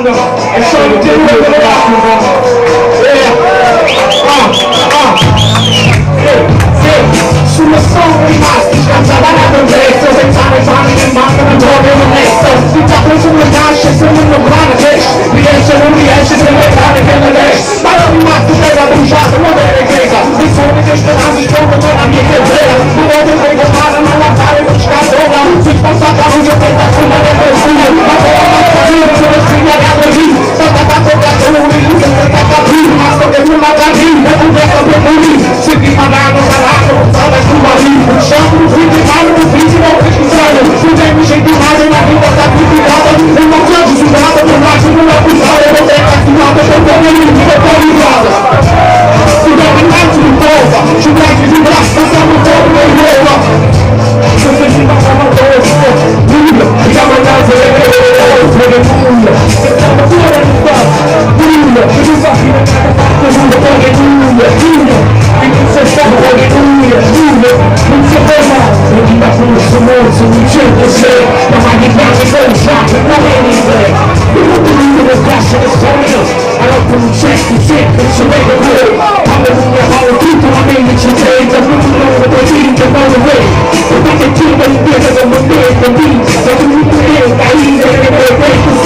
And so you did it with Sulla storia rimasti scansata da progresso senza le mani che mancano giorni onesto ti tappo sulle nasce sono un Bangladesh riesce non riesce se le cane che le lesh ma non rimasto terra bruciata non è grega i suoni che sperano scopo con la mia chiesa non voglio regolare ma la fare lo scatona si sposta la luce per la fuga del nessuno ma poi la mazzarina sono scriviato lì stata tanto cazzoni luce per capire ma sto che non la carina e tu detto per lui si ti pagano Sciopero, quindi fanno un fisico che ci sono Sui temi centinali la vita sta più tirata E non c'è giù superato per lascio non accusare Non è attivato per come il mio fuori di casa Tu devi innanzi di prova Ci prendi di braccio, siamo fuori del nuovo Questo ci fa una cosa Nulla, andiamo a casa e frega nulla Siamo fuori di qua Nulla, che tu fa fine che ha fatto nulla Perché nulla, nulla E non sei stato perché nulla, nulla Non si ferma E ti dà con il suo morso un certo sé La maglia piace con il sangue, non è in te E non ti dico del classe che storia Allora con un certo secco ci vedo voi Alleluia, vale tutto la mente ci sente Non ti devo poi dire che non lo vedi E perché ti do in piede con un detto lì E tu mi devi caire e poi questo